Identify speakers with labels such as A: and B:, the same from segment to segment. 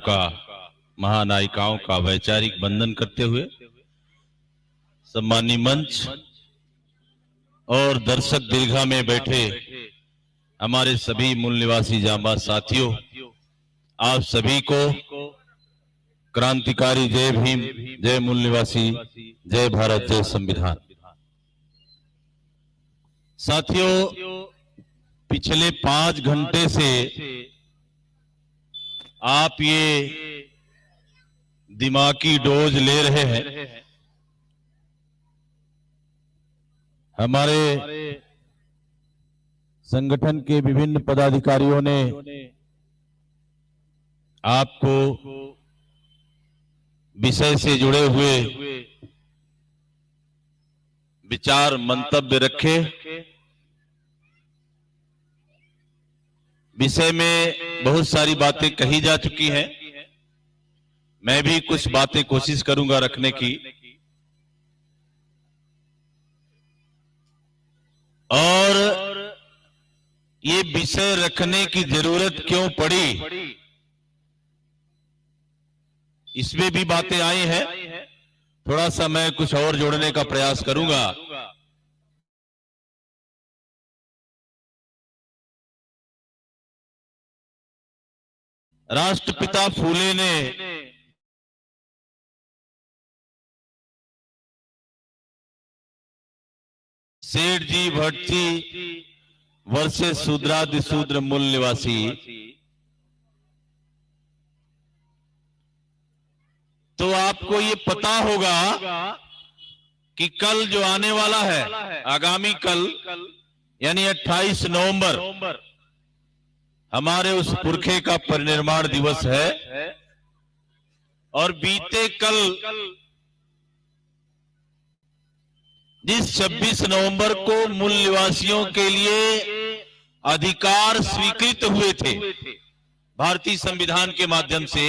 A: का, महानायिकाओं का वैचारिक वंदन करते हुए सम्मानी मंच और दर्शक दीर्घा में बैठे हमारे सभी मूल निवासी जांबाज साथियों, आप सभी को क्रांतिकारी जय भीम, जय मूल निवासी, जय भारत, जय संविधान। साथियों, पिछले 5 घंटे से आप ये दिमागी डोज ले रहे हैं। हमारे संगठन के विभिन्न पदाधिकारियों ने आपको विषय से जुड़े हुए विचार मंतव्य रखे। विषय में बहुत सारी बातें कही जा चुकी हैं। मैं भी कुछ बातें कोशिश करूंगा रखने की। और ये विषय रखने की जरूरत क्यों पड़ी, इसमें भी बातें आई हैं। थोड़ा सा मैं कुछ और जोड़ने का प्रयास करूंगा। राष्ट्रपिता फूले ने सेठ जी भट्टी वर्सेस शूद्रादि शूद्र मूल निवासी, तो आपको ये पता होगा कि कल जो आने वाला है, आगामी कल यानी 28 नवंबर हमारे उस पुरखे का परिनिर्माण दिवस है। और बीते कल जिस 26 नवंबर को मूल निवासियों के लिए अधिकार स्वीकृत हुए थे भारतीय संविधान के माध्यम से,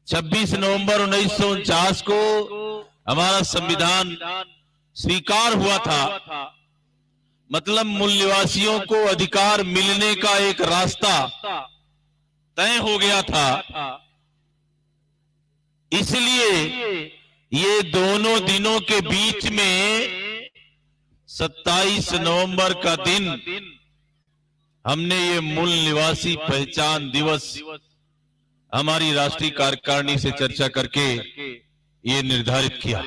A: 26 नवंबर 1949 को हमारा संविधान स्वीकार हुआ था। मतलब मूल निवासियों को अधिकार मिलने का एक रास्ता तय हो गया था। इसलिए ये दोनों दिनों के बीच में 27 नवंबर का दिन हमने ये मूल निवासी पहचान दिवस हमारी राष्ट्रीय कार्यकारिणी से चर्चा करके ये निर्धारित किया।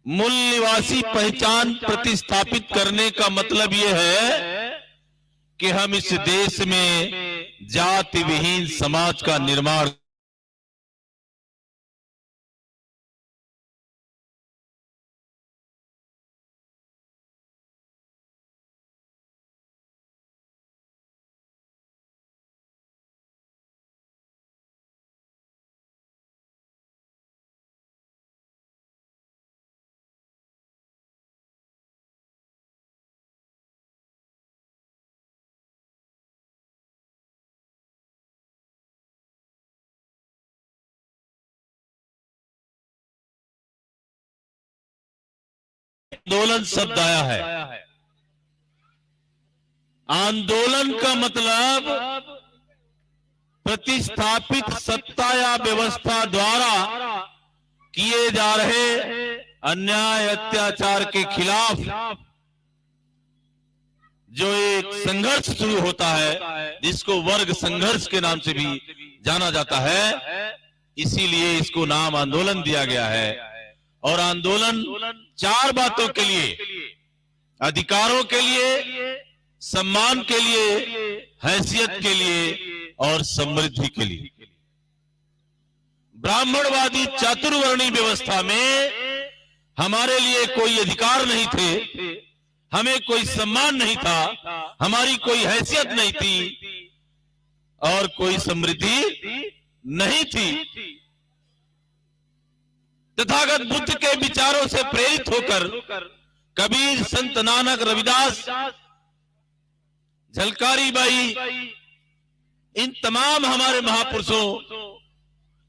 A: मूल निवासी पहचान प्रतिस्थापित करने का मतलब यह है कि हम इस देश में जाति विहीन समाज का निर्माण आंदोलन शब्द आया है। आंदोलन का मतलब प्रतिस्थापित सत्ता या व्यवस्था द्वारा किए जा रहे अन्याय अत्याचार के खिलाफ जो एक संघर्ष शुरू होता है, जिसको वर्ग संघर्ष के नाम से भी जाना जाता है, इसीलिए इसको नाम आंदोलन दिया गया है। और आंदोलन 4 बातों के लिए, अधिकारों के लिए, सम्मान के लिए, हैसियत के लिए और समृद्धि के लिए। ब्राह्मणवादी चातुर्वर्णी व्यवस्था में हमारे लिए कोई अधिकार नहीं थे, हमें कोई सम्मान नहीं था, हमारी कोई हैसियत नहीं थी और कोई समृद्धि नहीं थी। तथागत बुद्ध के विचारों से प्रेरित होकर कबीर, संत नानक, रविदास, झलकारी बाई, इन तमाम हमारे महापुरुषों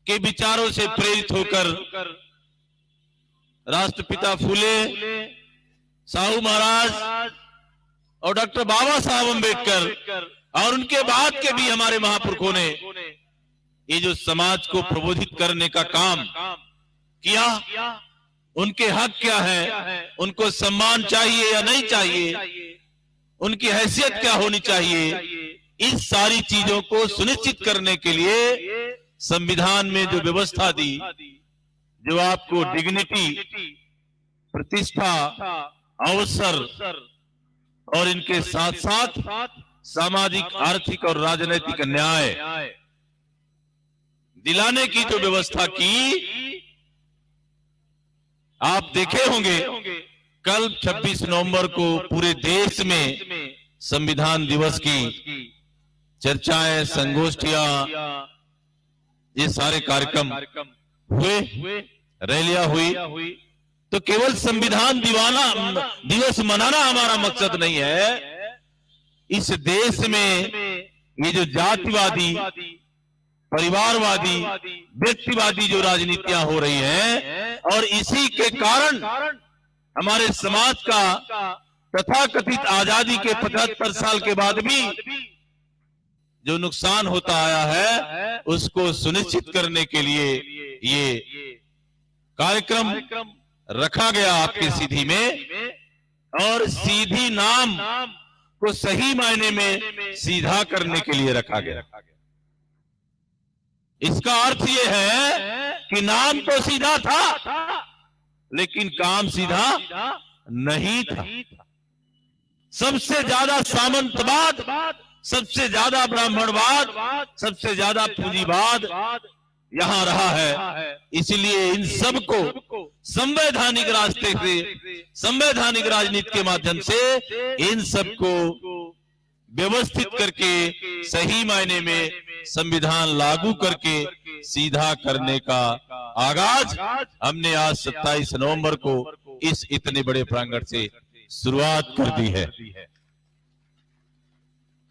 A: के विचारों से प्रेरित होकर राष्ट्रपिता फूले, साहू महाराज और डॉक्टर बाबा साहब अम्बेडकर और उनके बाद के भी हमारे महापुरुषों ने ये जो समाज को प्रबोधित करने का काम किया, उनके हक क्या है, उनको सम्मान चाहिए या नहीं चाहिए, उनकी हैसियत क्या होनी चाहिए, इस सारी चीजों को सुनिश्चित करने के लिए संविधान में जो व्यवस्था दी, जो आपको डिग्निटी, प्रतिष्ठा, अवसर और इनके साथ साथ सामाजिक, आर्थिक और राजनीतिक न्याय दिलाने की जो व्यवस्था की, आप देखे होंगे कल 26 नवंबर को पूरे देश में संविधान दिवस की चर्चाएं, संगोष्ठियां, ये सारे कार्यक्रम हुए, रैलियां हुई। तो केवल संविधान दिवस मनाना हमारा मकसद नहीं है। इस देश में ये जो जातिवादी, परिवारवादी, व्यक्तिवादी जो राजनीतियां हो रही हैं, और इसी के कारण हमारे समाज का तथाकथित आजादी के 75 साल के बाद भी जो नुकसान होता आया है, उसको सुनिश्चित करने के लिए ये कार्यक्रम रखा गया आपके सीधी में। और सीधी नाम को सही मायने में सीधा करने के लिए रखा गया। इसका अर्थ यह है कि नाम तो सीधा था, लेकिन काम सीधा नहीं था। सबसे ज्यादा सामंतवाद, सबसे ज्यादा ब्राह्मणवाद, सबसे ज्यादा पूंजीवाद यहां रहा है। इसलिए इन सब को संवैधानिक रास्ते से, संवैधानिक राजनीति के माध्यम से इन सब को व्यवस्थित करके सही मायने में संविधान लागू करके सीधा करने का आगाज हमने आज 27 नवंबर को इस इतने बड़े प्रांगण से शुरुआत कर दी है।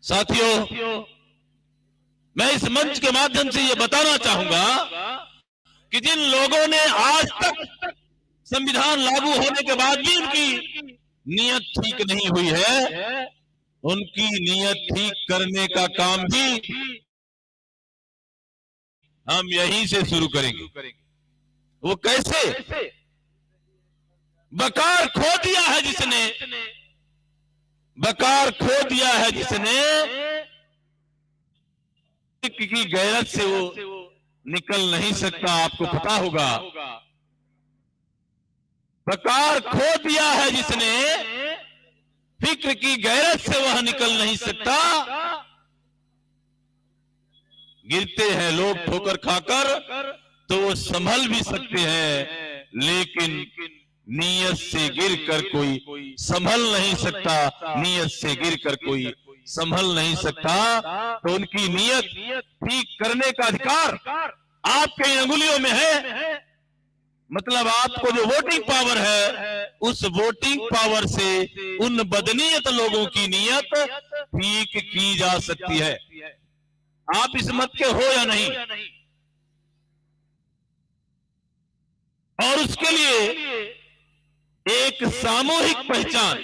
A: साथियों, मैं इस मंच के माध्यम से यह बताना चाहूंगा कि जिन लोगों ने आज तक संविधान लागू होने के बाद भी उनकी नीयत ठीक नहीं हुई है, उनकी नीयत ठीक करने का काम भी हम यहीं से शुरू करेंगे। वो कैसे? बकार खो दिया है जिसने, बकार खो दिया है जिसने, की गैरत से वो निकल नहीं सकता। आपको पता होगा, बकार खो दिया है जिसने, फिक्र की गैरत से वह निकल नहीं सकता। गिरते हैं लोग ठोकर खाकर तो वो संभल भी सकते हैं, लेकिन नीयत से गिरकर कोई संभल नहीं सकता। नीयत से गिरकर कोई संभल नहीं सकता। तो उनकी नीयत ठीक करने का अधिकार आपके इन अंगुलियों में है। मतलब आपको जो वोटिंग पावर है, उस वोटिंग पावर से उन बदनीयत लोगों की नीयत ठीक की जा सकती है। आप इस मत के हो या नहीं, और उसके लिए एक सामूहिक पहचान,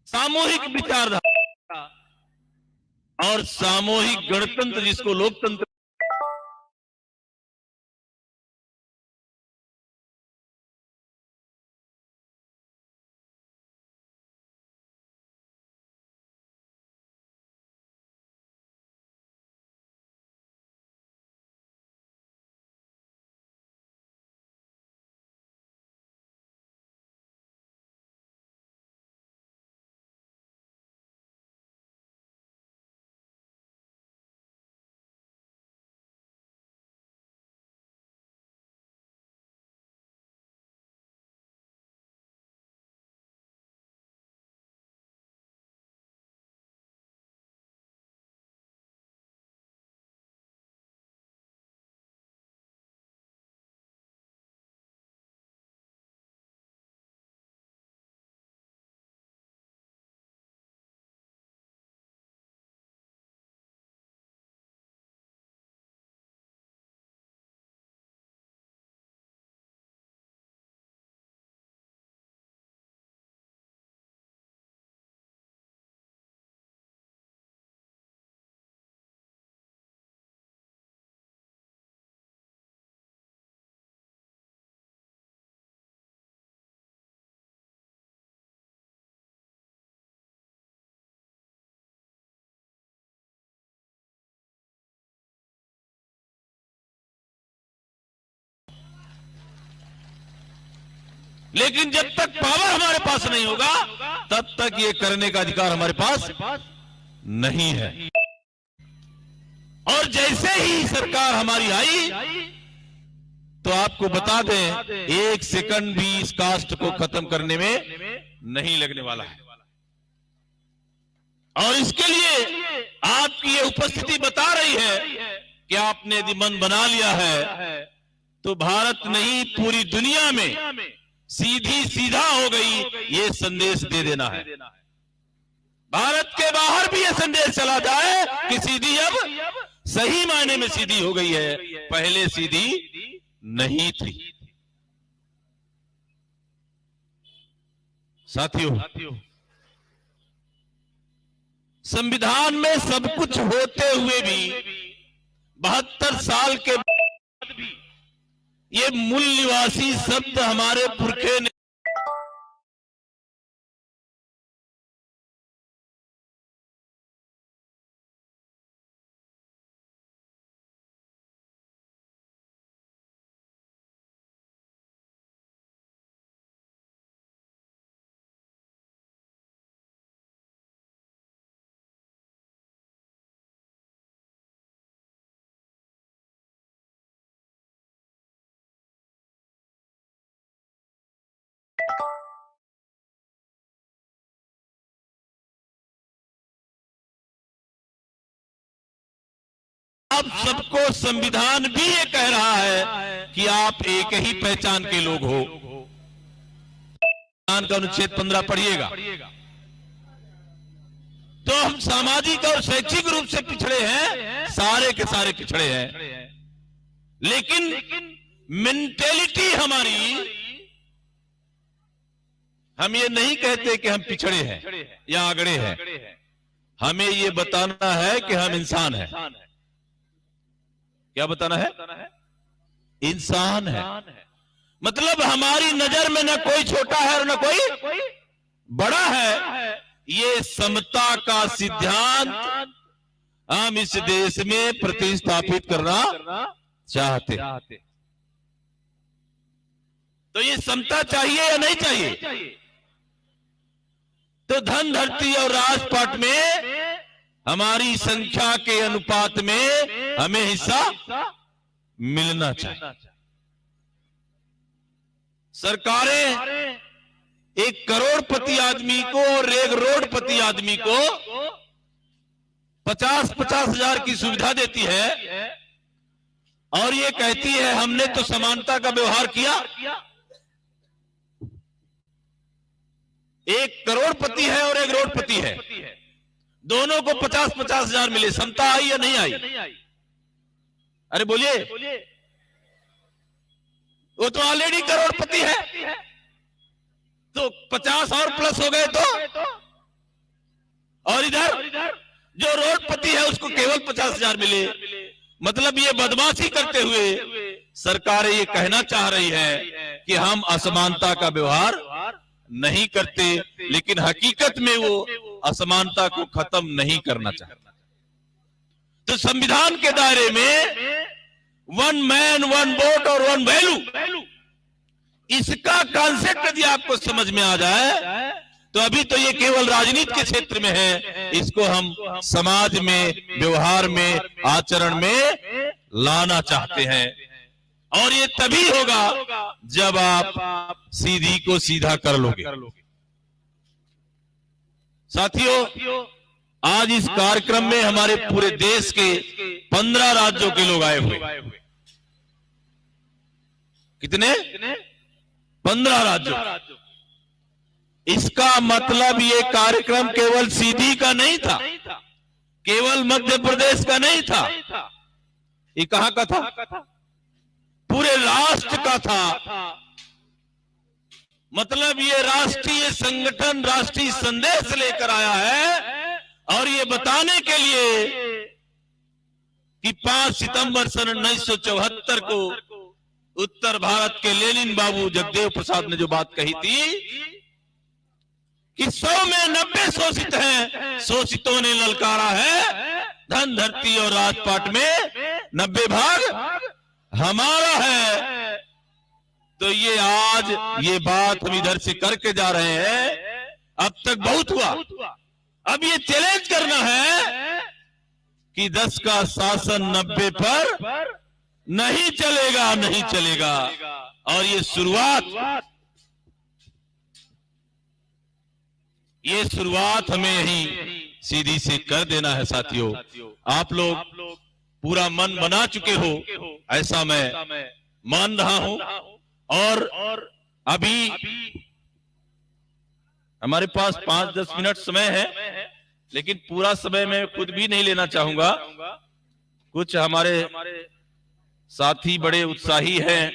A: सामूहिक विचारधारा और सामूहिक गणतंत्र, जिसको लोकतंत्र लेकिन जब तक पावर हमारे पास नहीं होगा तब तक ये करने का अधिकार हमारे पास नहीं है। और जैसे ही सरकार हमारी आई तो आपको बता दें, 1 सेकंड भी इस कास्ट को खत्म करने में नहीं लगने वाला है। और इसके लिए आपकी ये उपस्थिति बता रही है कि आपने यदि मन बना लिया है तो भारत नहीं पूरी दुनिया में सीधी सीधा हो गई, ये संदेश दे देना है। भारत के बाहर भी ये संदेश चला जाए कि सीधी अब सही मायने में सीधी हो गई है, पहले सीधी नहीं थी। साथियों, संविधान में सब कुछ होते हुए भी 72 साल के बाद भी ये मूल निवासी शब्द हमारे पुरखे ने आप सबको संविधान भी ये कह रहा है कि आप एक ही पहचान के लोग हो। संविधान का अनुच्छेद 15 पढ़िएगा तो हम सामाजिक और शैक्षिक रूप से पिछड़े हैं, सारे के सारे पिछड़े हैं, लेकिन मेंटेलिटी हमारी, हम ये नहीं कहते कि हम पिछड़े हैं या आगड़े हैं, हमें ये बताना है कि हम इंसान हैं। क्या बताना है? इंसान है। मतलब हमारी नजर में न कोई छोटा है और न कोई बड़ा है। ये समता का सिद्धांत हम इस देश में प्रतिस्थापित करना चाहते। तो ये समता चाहिए या नहीं चाहिए? तो धन, धरती और राजपाट में हमारी संख्या के अनुपात में हमें हिस्सा मिलना चाहिए। सरकारें 1 करोड़पति आदमी को और 1 रोडपति आदमी को 50-50 हजार की सुविधा देती है और ये कहती है हमने तो समानता का व्यवहार किया। 1 करोड़पति है और 1 रोडपति है, दोनों को 50-50 हजार मिले, समता आई या नहीं आई? अरे बोलिए, वो तो ऑलरेडी करोड़पति है, तो 50 और प्लस हो गए तो, और इधर जो रोडपति है उसको केवल 50 हजार मिले। मतलब ये बदमाशी करते हुए सरकार ये कहना चाह रही है कि हम असमानता का व्यवहार नहीं करते, लेकिन हकीकत में वो असमानता को खत्म नहीं करना चाहता। तो संविधान के दायरे में 1 मैन 1 वोट और 1 वैल्यू, इसका कॉन्सेप्ट यदि आपको समझ में आ जाए तो अभी तो ये केवल राजनीति के क्षेत्र में है, इसको हम समाज में, व्यवहार में, आचरण में लाना चाहते हैं। और ये तभी होगा जब आप सीधी को सीधा कर लोगे। साथियों, आज इस कार्यक्रम में हमारे पूरे देश के 15 राज्यों के लोग आए हुए। कितने? 15 राज्यों। इसका मतलब ये कार्यक्रम केवल सीधी का नहीं था, केवल मध्य प्रदेश का नहीं था, ये कहां का था? पूरे राष्ट्र का था। मतलब ये राष्ट्रीय संगठन राष्ट्रीय संदेश लेकर आया है और ये बताने के लिए कि 5 सितंबर सन 1974 को उत्तर भारत के लेनिन बाबू जगदेव प्रसाद ने जो बात कही थी कि 100 में 90 शोषित हैं, शोषितों ने ललकारा है, धन, धरती और राजपाट में 90 भाग हमारा है। तो ये आज ये बात हम इधर से करके जा रहे हैं। अब तक बहुत हुआ, अब ये चैलेंज करना है कि 10 का शासन 90 पर नहीं चलेगा, नहीं चलेगा। और ये शुरुआत हमें यही सीधी से कर देना है। साथियों, आप लोग पूरा मन बना चुके हो, ऐसा मैं मान रहा हूं। और अभी हमारे पास 5-10 मिनट समय है, लेकिन पूरा समय मैं खुद भी नहीं लेना चाहूंगा। कुछ हमारे साथी बड़े उत्साही हैं,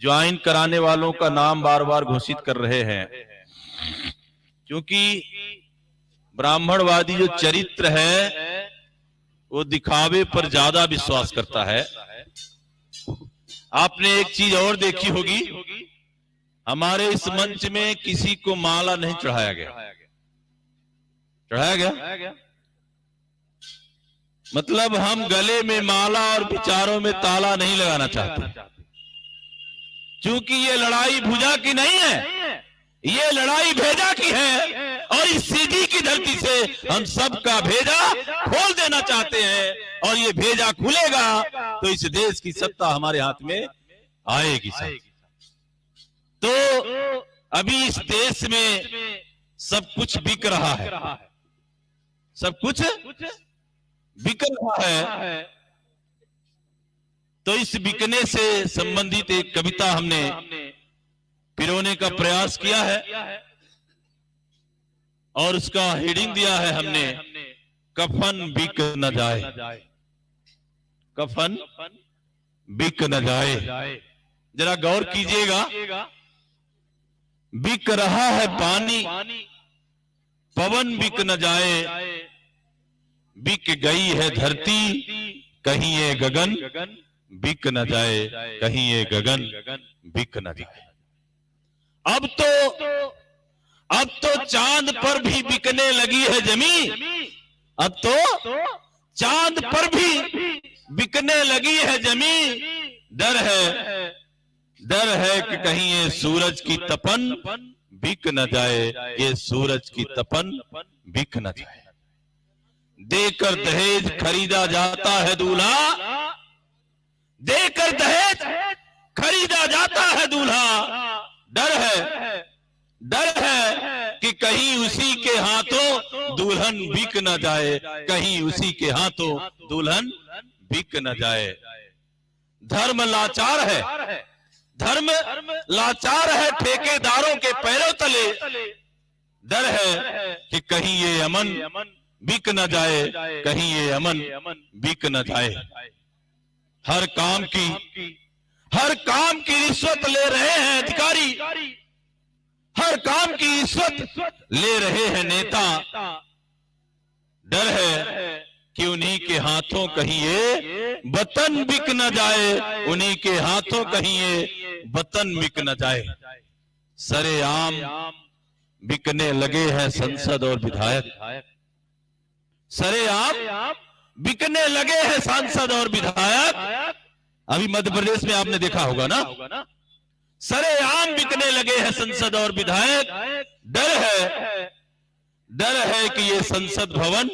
A: ज्वाइन कराने वालों का नाम बार बार घोषित कर रहे हैं, क्योंकि ब्राह्मणवादी जो चरित्र है वो दिखावे पर ज्यादा विश्वास करता है। आपने एक चीज और देखी होगी, हमारे इस मंच में किसी को माला नहीं चढ़ाया गया। चढ़ाया गया मतलब हम गले में माला और विचारों में ताला नहीं लगाना चाहते, क्योंकि ये लड़ाई भुजा की नहीं है, ये लड़ाई भेजा की है। और इस सीधी की धरती से हम सबका भेजा खोल देना चाहते हैं। और ये भेजा खुलेगा तो इस देश की सत्ता हमारे हाथ में आएगी। तो अभी इस देश में सब कुछ बिक रहा है, सब कुछ बिक रहा है। तो इस बिकने से संबंधित एक कविता हमने पिरोने का प्रयास किया है और उसका हेडिंग दिया है हमने, कफन बिक न जाए, कफन बिक न जाए। जरा गौर कीजिएगा, बिक रहा है पानी, पवन बिक न जाए, बिक गई है धरती, कहीं ये गगन बिक न जाए, कहीं ये गगन बिक न जाए। अब तो चांद पर भी बिकने लगी है जमीन, अब तो चांद पर भी बिकने लगी है जमीन। डर है कि कहीं ये सूरज की तपन बिक न जाए, ये सूरज की तपन बिक न जाए। देकर दहेज खरीदा जाता है दूल्हा, देकर दहेज खरीदा जाता है दूल्हा। डर है कि कहीं उसी के हाथों दुल्हन बिक न जाए, कहीं उसी के हाथों दुल्हन बिक न जाए। धर्म लाचार है, धर्म लाचार है ठेकेदारों के पैरों तले। डर है कि कहीं ये अमन बिक न जाए, कहीं ये अमन बिक न जाए। हर काम की रिश्वत ले रहे हैं अधिकारी, हर काम की रिश्वत ले रहे हैं नेता। डर है कि उन्हीं के हाथों कहीं ये वतन बिक न जाए, उन्हीं के हाथों कहीं ये वतन बिक न जाए। सरेआम बिकने लगे हैं संसद और विधायक, सरेआम बिकने लगे हैं सांसद और विधायक। अभी मध्य प्रदेश में आपने देखा होगा ना, सरेआम बिकने लगे हैं संसद और विधायक। डर है कि ये संसद भवन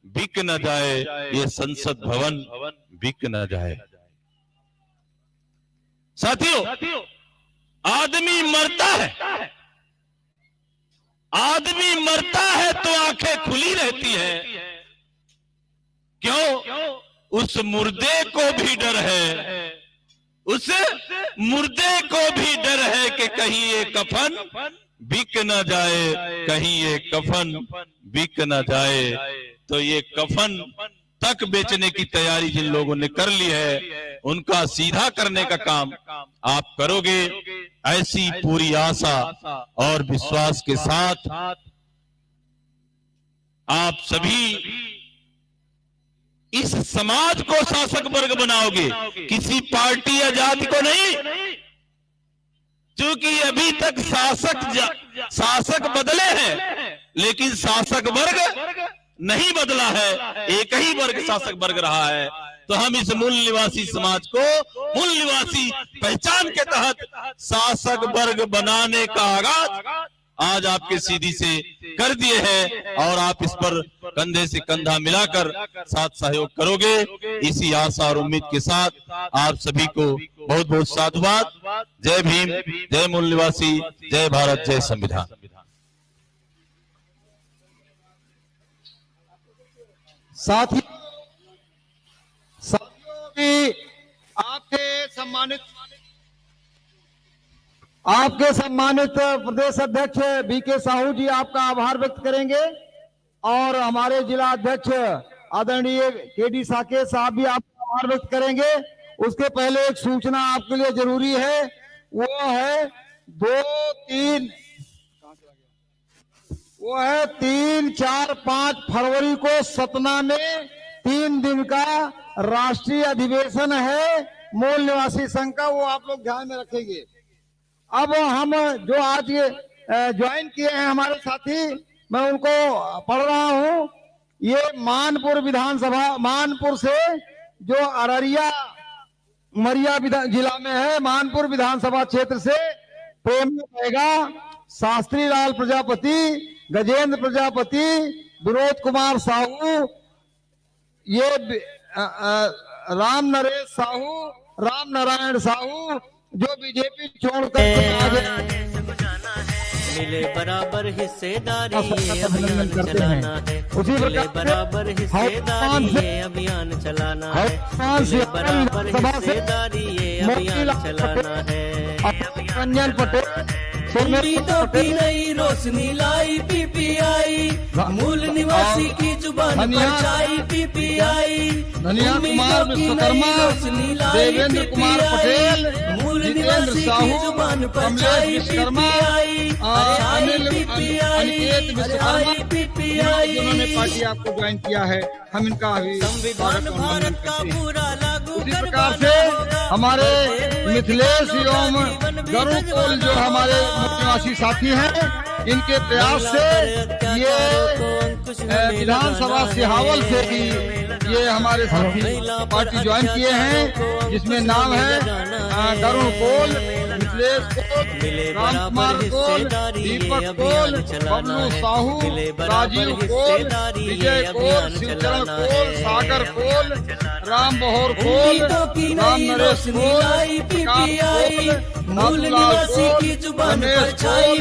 A: बिक न जाए, ये संसद भवन बिक न जाए। साथियों, आदमी मरता है, आदमी मरता है तो आंखें खुली रहती है। क्यों? उस मुर्दे को भी डर है, उस मुर्दे को भी डर है कि कहीं ये कफन बिक न जाए, कहीं ये कफन बिक न जाए। तो ये कफन तक बेचने की तैयारी जिन लोगों ने कर ली है, उनका सीधा करने का काम आप करोगे, ऐसी पूरी आशा और विश्वास के साथ आप सभी इस समाज को शासक वर्ग बनाओगे, किसी पार्टी या जाति को नहीं। क्योंकि अभी तक शासक बदले हैं, लेकिन शासक वर्ग नहीं बदला है, एक ही वर्ग शासक वर्ग रहा है। तो हम इस मूल निवासी समाज को मूल निवासी पहचान के तहत शासक वर्ग बनाने का आगाज आज आपके सीधी से कर दिए हैं और आप इस पर कंधे से कंधा मिलाकर साथ सहयोग करोगे। इसी आशा और उम्मीद के साथ आप सभी को बहुत बहुत साधुवाद। जय भीम, जय मूल निवासी, जय भारत, जय संविधान।
B: साथियों भी आपके सम्मानित प्रदेश अध्यक्ष बीके साहू जी आपका आभार व्यक्त करेंगे और हमारे जिला अध्यक्ष आदरणीय केडी साकेत साहब भी आपका आभार व्यक्त करेंगे। उसके पहले एक सूचना आपके लिए जरूरी है, वो है 3, 4, 5 फरवरी को सतना में 3 दिन का राष्ट्रीय अधिवेशन है मूल निवासी संघ का, वो आप लोग ध्यान में रखेंगे। अब हम जो आज ज्वाइन किए हैं हमारे साथी, मैं उनको पढ़ रहा हूं। ये मानपुर विधानसभा, मानपुर से जो अररिया मरिया जिला में है, मानपुर विधानसभा क्षेत्र से प्रेम रहेगा, शास्त्री लाल प्रजापति, गजेंद्र प्रजापति, विनोद कुमार साहू, ये राम नरेश साहू, राम नारायण साहू जो बीजेपी छोड़कर
C: मिले बराबर हिस्सेदारी ये अभियान चलाना है, मिले बराबर हिस्सेदारी ये अभियान चलाना है, मिले बराबर हिस्सेदारी ये अभियान चलाना है।
B: रंजन पटेल
C: उम्मीदों की नई रोशनी लाई पीपीआई, मूल निवासी की जुबान पर छाई पीपीआई,
B: कुमार विश्वकर्मा, देवेंद्र कुमार पटेल,
C: मूल निवासी की जुबान पर छाई पीपीआई,
B: अनिकेत विश्वकर्मा जिन्होंने पार्टी आपको ज्वाइन किया है, हम इनका
C: संविधान भारत का पूरा लागू
B: उसी प्रकार से हमारे मिथिलेश एवं गरुड़ कोल जो हमारे निवासी साथी हैं, इनके प्रयास से ये विधानसभा सिहावल से भी ये हमारे साथी पार्टी ज्वाइन किए हैं, जिसमें नाम है गरुड़ कोल, मिथिलेश कोल, राम कुमार कोल, दीपक कोल, बबलू साहू, राजीव कोल, विजय कोल, शिवचरण कोल, सागर कोल, राम बहोर कोल, राम नरेश कोल, प्रकाश कोल,
C: मूल निवासी की जुबान पर छाई